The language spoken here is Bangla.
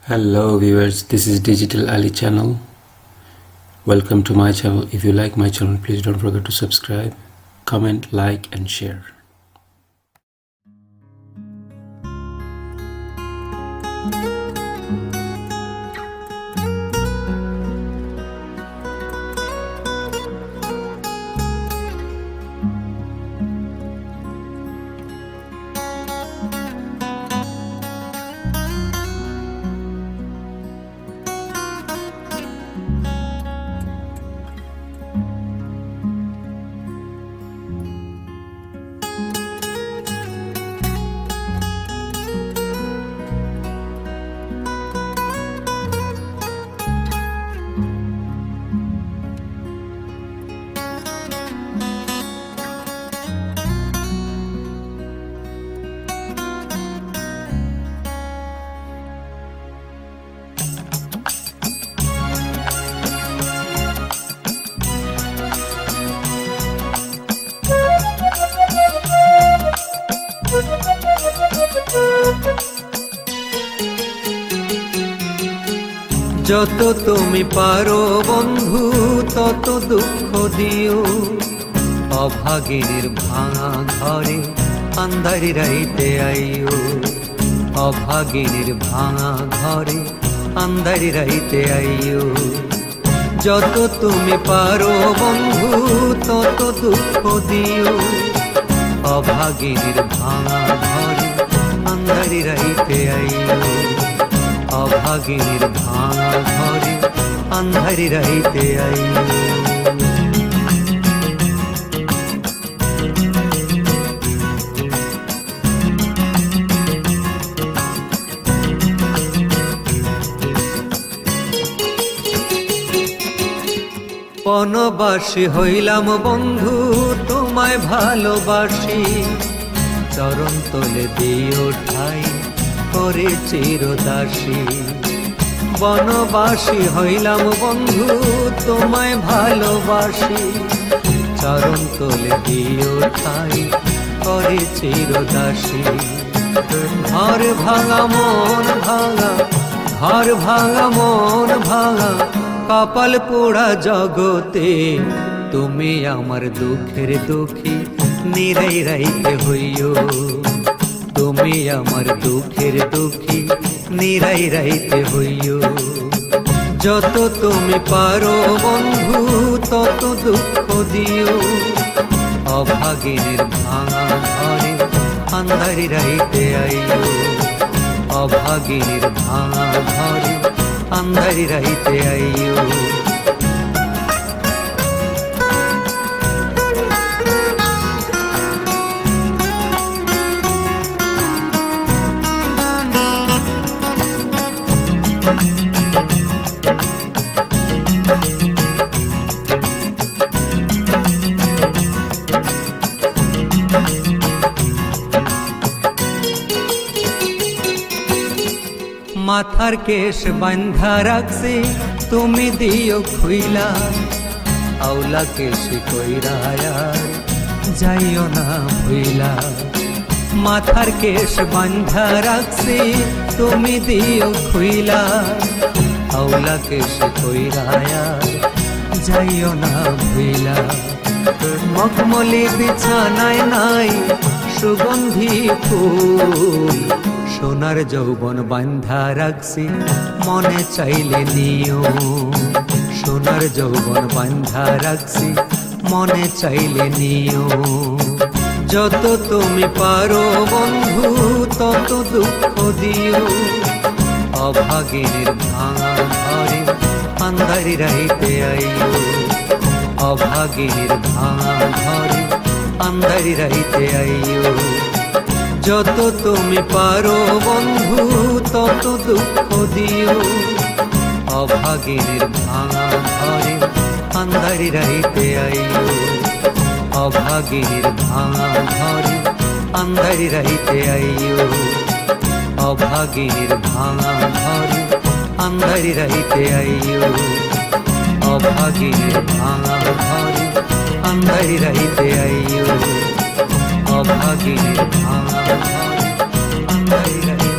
Hello viewers, this is Digital Ali channel. Welcome to my channel. If you like my channel, please don't forget to subscribe, comment, like and share. যত তুমি পারো বন্ধু তত দুঃখ দিও, অভাগীর ভাঙা ঘরে আন্ধারি রাইতে আইও। অভাগীর ভাঙা ঘরে আন্ধারি রাইতে আইও। যত তুমি পারো বন্ধু তত দুঃখ দিও, অভাগীর ভাঙা ঘরে আন্ধারি রাইতে আইও। অভাগীর ভাঙা ঘরে আন্ধারি রাইতে আইও। বনবাসী হইলাম বন্ধু তোমায় ভালোবাসি, চরণ তলে দিও ঠাই করে চিরদাসী। বনবাসী হইলাম বন্ধু তোমায় ভালোবাসি, চরণ তলে দিও ঠাই করে চিরদাসী। ঘর ভাঙা মন ভাঙা, ঘর ভাঙা মন ভাঙা, কপাল পোড়া জগতে তুমি আমার দুঃখের দুঃখী নিরাই রাইতে হইও। তুমি আমার দুঃখের দুঃখী নিরাই রাইতে হইও। যত তুমি পারো বন্ধু তত দুঃখ দিও, অভাগীর ভাঙা ঘরে আন্ধারি রাইতে আইও। অভাগীর ভাঙা ঘরে আন্ধারি রাইতে আইও। মাথার কেশ বান্ধা রাখছি তুমি দিও খুইলা, আউলা কেশ কইরা যাইও না ভুইলা। মাথার কেশ বান্ধা রাখছি তুমি দিও খুইলা, আউলা কেশ কইরা যাইও না ভুইলা। মখমলি বিছানায় নাই সুগন্ধি ফুল, সোনার যৌবন বান্ধা রাখছি মনে চাইলে নিও। সোনার যৌবন বান্ধা রাখছি মনে চাইলে নিও। যত তুমি পারো বন্ধু তত দুঃখ দিও, অভাগীর ভাঙা ঘরে আন্ধারি রাইতে আইও। অভাগীর ভাঙা ঘরে আন্ধারি রাইতে আইও। যত তুমি পারো বন্ধু তত দুঃখ দিও, অভাগীর ভাঙা ঘরে আন্ধারি রাইতে আইও। অভাগীর ভাঙা ঘরে আন্ধারি রাইতে আইও। অভাগীর ভাঙা ঘরে আন্ধারি রাইতে আইও। অভাগীর ভাঙা ঘরে আন্ধারি রাইতে আইও। অভাগীর ভাঙা ঘরে আন্ধারি রাইতে